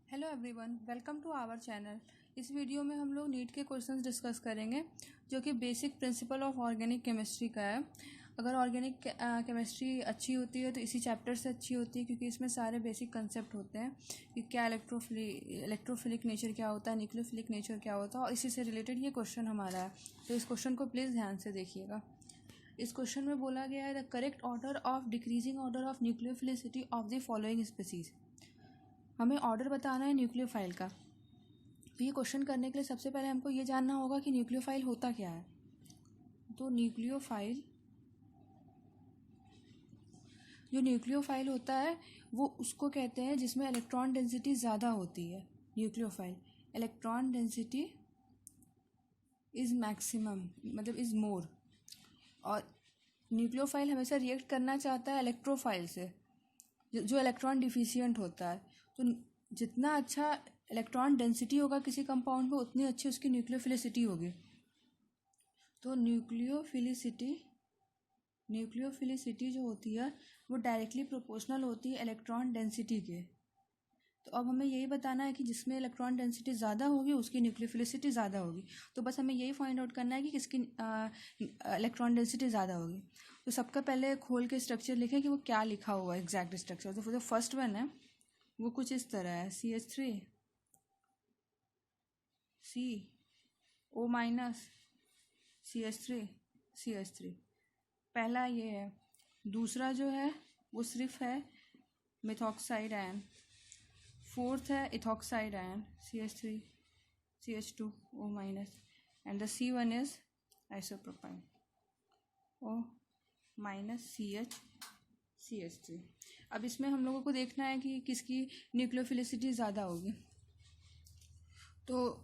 Hello everyone, welcome to our channel. इस video में हम लोग नीट के क्वेश्चंस डिस्कस करेंगे जो कि basic principle of organic chemistry का है। अगर ऑर्गेनिक केमिस्ट्री अच्छी होती है तो इसी चैप्टर से अच्छी होती है, क्योंकि इसमें सारे बेसिक कंसेप्ट होते हैं कि क्या इलेक्ट्रोफिलिक नेचर क्या होता है, न्यूक्लियोफिलिक नेचर क्या होता है, और इसी से रिलेटेड ये क्वेश्चन हमारा है। तो इस क्वेश्चन को प्लीज़ ध्यान से देखिएगा। इस क्वेश्चन में बोला गया है the correct order of decreasing order of nucleophilicity of the following species. हमें ऑर्डर बताना है न्यूक्लियोफाइल का। तो ये क्वेश्चन करने के लिए सबसे पहले हमको ये जानना होगा कि न्यूक्लियोफाइल होता क्या है। तो न्यूक्लियोफाइल होता है वो उसको कहते हैं जिसमें इलेक्ट्रॉन डेंसिटी ज़्यादा होती है। Nucleophile electron density is maximum, मतलब इज़ मोर। और न्यूक्लियोफाइल हमेशा रिएक्ट करना चाहता है इलेक्ट्रोफाइल से, जो इलेक्ट्रॉन डिफिशियंट होता है। तो जितना अच्छा इलेक्ट्रॉन डेंसिटी होगा किसी कंपाउंड में, उतनी अच्छी उसकी न्यूक्लियोफिलिसिटी होगी। तो न्यूक्लियोफिलिसिटी जो होती है वो डायरेक्टली प्रोपोर्शनल होती है इलेक्ट्रॉन डेंसिटी के। तो अब हमें यही बताना है कि जिसमें इलेक्ट्रॉन डेंसिटी ज़्यादा होगी उसकी न्यूक्लियोफिलिसिटी ज़्यादा होगी। तो बस हमें यही फाइंड आउट करना है कि किसकी इलेक्ट्रॉन डेंसिटी ज़्यादा होगी। तो सबका पहले खोल के स्ट्रक्चर लिखें कि वो क्या लिखा हुआ है एग्जैक्ट स्ट्रक्चर। तो जो फर्स्ट वन है वो कुछ इस तरह है, CH3 CO- CH3 पहला ये है। दूसरा जो है वो सिर्फ है मिथॉक्साइड आयन। फोर्थ है ethoxide ion CH3 CH2O- and the C1 is isopropane O- CH3। अब इसमें हम लोगों को देखना है कि किसकी न्यूक्लियोफिलिसिटी ज़्यादा होगी। तो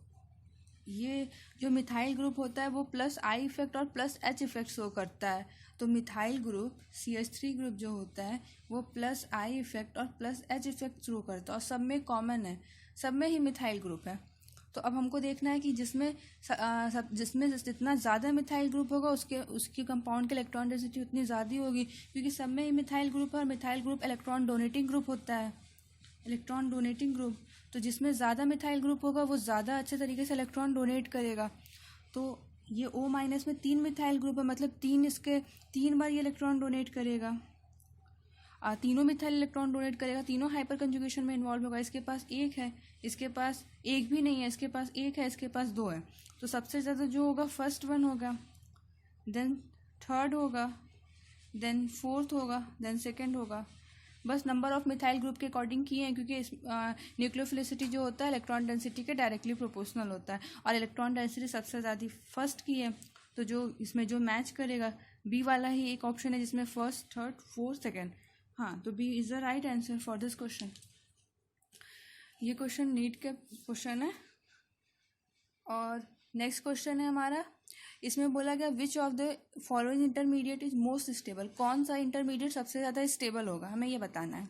ये जो मिथाइल ग्रुप होता है वो प्लस आई इफेक्ट और प्लस एच इफेक्ट शो करता है। तो मिथाइल ग्रुप CH3 ग्रुप जो होता है वो प्लस आई इफेक्ट और प्लस एच इफेक्ट शो करता है, और सब में कॉमन है, सब में ही मिथाइल ग्रुप है। तो अब हमको देखना है कि जिसमें जितना ज़्यादा मिथाइल ग्रुप होगा उसकी कंपाउंड की इलेक्ट्रॉन डेंसिटी उतनी ज़्यादा होगी, क्योंकि सब में ही मिथाइल ग्रुप है और methyl group electron donating group होता है। इलेक्ट्रॉन डोनेटिंग ग्रुप, तो जिसमें ज़्यादा मिथाइल ग्रुप होगा वो ज़्यादा अच्छे तरीके से इलेक्ट्रॉन डोनेट करेगा। तो ये O- में 3 मिथाइल ग्रुप है, मतलब 3 बार ये इलेक्ट्रॉन डोनेट करेगा। तीनों मिथाइल इलेक्ट्रॉन डोनेट करेगा, तीनों हाइपर कंजुगेशन में इन्वॉल्व होगा। इसके पास एक है, इसके पास एक भी नहीं है, इसके पास एक है, इसके पास 2 है। तो सबसे ज़्यादा जो होगा फर्स्ट वन होगा, देन थर्ड होगा, देन फोर्थ होगा, देन सेकेंड होगा। बस नंबर ऑफ मिथाइल ग्रुप के अकॉर्डिंग किए हैं, क्योंकि न्यूक्लियोफिलिसिटी जो होता है इलेक्ट्रॉन डेंसिटी के डायरेक्टली प्रोपोर्शनल होता है, और इलेक्ट्रॉन डेंसिटी सबसे ज़्यादा फर्स्ट की है। तो जो इसमें जो मैच करेगा बी वाला ही एक ऑप्शन है जिसमें फर्स्ट, थर्ड, फोर्थ, सेकेंड। हाँ, तो B is the right answer for this question. ये क्वेश्चन नीट के क्वेश्चन है। और नेक्स्ट क्वेश्चन है हमारा, इसमें बोला गया which of the following intermediate is most stable. कौन सा इंटरमीडिएट सबसे ज़्यादा स्टेबल होगा, हमें ये बताना है।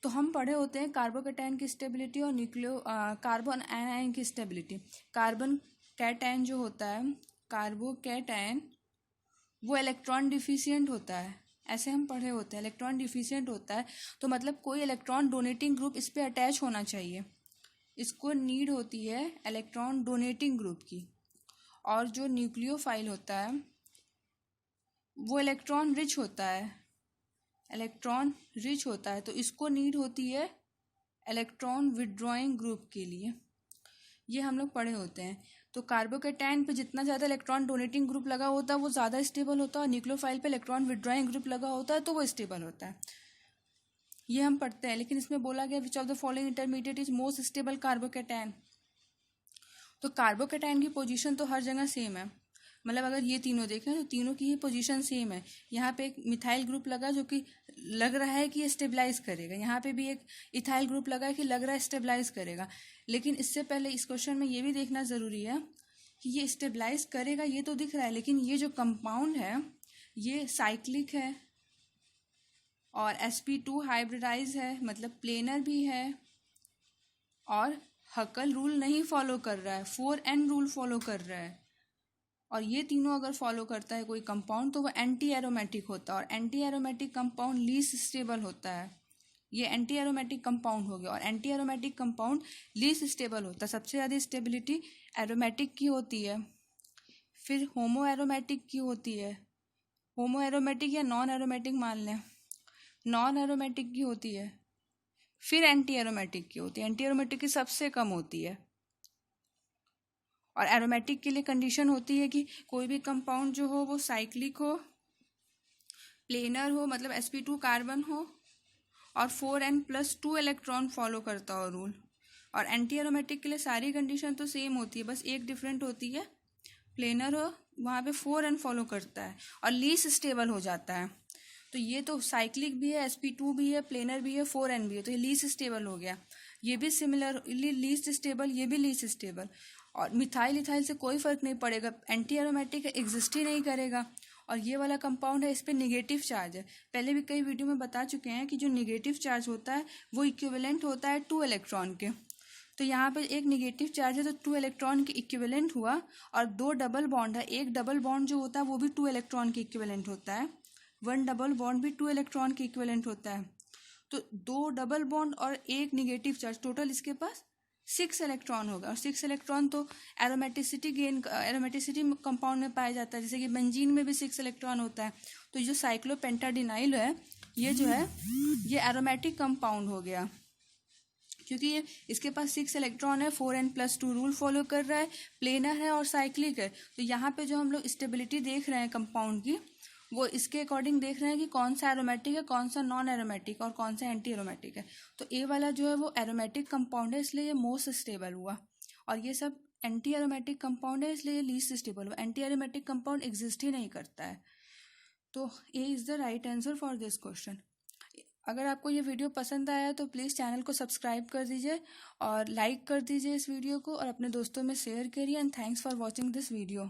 तो हम पढ़े होते हैं कार्बोकैटायन की स्टेबिलिटी और कार्बन आयन की स्टेबिलिटी। कार्बन कैटायन जो होता है, कार्बोकैटायन, वो इलेक्ट्रॉन डिफिशियंट होता है, ऐसे हम पढ़े होते हैं। इलेक्ट्रॉन डिफिशियंट होता है तो मतलब कोई इलेक्ट्रॉन डोनेटिंग ग्रुप इस पर अटैच होना चाहिए। इसको नीड होती है इलेक्ट्रॉन डोनेटिंग ग्रुप की। और जो न्यूक्लियोफाइल होता है वो इलेक्ट्रॉन रिच होता है, तो इसको नीड होती है इलेक्ट्रॉन विड्रॉइंग ग्रुप के लिए। ये हम लोग पढ़े होते हैं। तो कार्बोकैटायन पे जितना ज़्यादा इलेक्ट्रॉन डोनेटिंग ग्रुप लगा होता है वो ज़्यादा स्टेबल होता है, और न्यूक्लियोफाइल पे इलेक्ट्रॉन विड्रॉइंग ग्रुप लगा होता है तो वो स्टेबल होता है। ये हम पढ़ते हैं। लेकिन इसमें बोला गया which of the following intermediate is most stable carbocation. तो कार्बोकैटायन की पोजीशन तो हर जगह सेम है, मतलब अगर ये तीनों देखें तो तीनों की ही पोजीशन सेम है। यहाँ पे एक मिथाइल ग्रुप लगा जो कि लग रहा है कि ये स्टेबलाइज करेगा, यहाँ पे भी एक इथाइल ग्रुप लगा है कि लग रहा है स्टेबलाइज करेगा। लेकिन इससे पहले इस क्वेश्चन में ये भी देखना ज़रूरी है कि ये स्टेबलाइज करेगा, ये तो दिख रहा है, लेकिन ये जो कंपाउंड है ये साइक्लिक है और sp2 हाइब्रिडाइज है, मतलब प्लेनर भी है, और हकल रूल नहीं फॉलो कर रहा है, 4n रूल फॉलो कर रहा है। और ये तीनों अगर फॉलो करता है कोई कंपाउंड तो वो एंटी एरोमेटिक होता है, और anti aromatic compound least stable होता है। ये एंटी एरोमेटिक कंपाउंड हो गया। और anti aromatic compound least stable होता है, सबसे ज़्यादा स्टेबिलिटी एरोमेटिक की होती है, फिर होमो एरोमेटिक की होती है, होमो एरोमेटिक या नॉन एरोमेटिक मान लें, नॉन एरोमेटिक की होती है, फिर एंटी एरोमेटिक की होती है। एंटी एरोमेटिक की सबसे कम होती है। और एरोमेटिक के लिए कंडीशन होती है कि कोई भी कंपाउंड जो हो वो साइक्लिक हो, प्लेनर हो, मतलब sp2 कार्बन हो, और 4n+2 इलेक्ट्रॉन फॉलो करता हो रूल। और एंटी एरोमेटिक के लिए सारी कंडीशन तो सेम होती है, बस एक डिफरेंट होती है, प्लेनर हो, वहाँ पे 4n फॉलो करता है और लीस्ट स्टेबल हो जाता है। तो ये तो साइक्लिक भी है, sp2 भी है, प्लेनर भी है, 4n भी है, तो ये लीस्ट स्टेबल हो गया। ये भी सिमिलर लीस्ट स्टेबल, ये भी लीस्ट स्टेबल। और मिथाइल इथाइल से कोई फर्क नहीं पड़ेगा, एंटी एरोमेटिक एग्जिस्ट ही नहीं करेगा। और ये वाला कंपाउंड है, इस पर निगेटिव चार्ज है। पहले भी कई वीडियो में बता चुके हैं कि जो निगेटिव चार्ज होता है वो इक्विवेलेंट होता है 2 इलेक्ट्रॉन के। तो यहाँ पे एक निगेटिव चार्ज है तो 2 इलेक्ट्रॉन के इक्विवेलेंट हुआ। और 2 डबल बॉन्ड है, एक डबल बॉन्ड जो होता है वो भी 2 इलेक्ट्रॉन के इक्विवेलेंट होता है, 1 डबल बॉन्ड भी 2 इलेक्ट्रॉन के इक्विवेलेंट होता है। तो 2 डबल बॉन्ड और एक निगेटिव चार्ज, टोटल इसके पास 6 इलेक्ट्रॉन होगा। और 6 इलेक्ट्रॉन तो एरोमेटिसिटी कंपाउंड में पाया जाता है, जैसे कि बेंजीन में भी 6 इलेक्ट्रॉन होता है। तो जो साइक्लोपेंटाडिनाइल है, ये जो है ये एरोमेटिक कंपाउंड हो गया, क्योंकि ये इसके पास 6 इलेक्ट्रॉन है, 4n+2 रूल फॉलो कर रहा है, प्लेनर है और साइक्लिक है। तो यहाँ पे जो हम लोग स्टेबिलिटी देख रहे हैं कंपाउंड की, वो इसके अकॉर्डिंग देख रहे हैं कि कौन सा एरोमेटिक है, कौन सा नॉन एरोमेटिक और कौन सा एंटी एरोमेटिक है। तो ए वाला जो है वो एरोमेटिक कंपाउंड है, इसलिए ये मोस्ट स्टेबल हुआ। और ये सब एंटी एरोमेटिक कंपाउंड है, इसलिए ये लीस्ट स्टेबल हुआ। एंटी एरोमेटिक कंपाउंड एग्जिस्ट ही नहीं करता है। तो A is the right answer for this question. अगर आपको ये वीडियो पसंद आया तो प्लीज़ चैनल को सब्सक्राइब कर दीजिए और लाइक कर दीजिए इस वीडियो को, और अपने दोस्तों में शेयर करिए। And thanks for watching this video.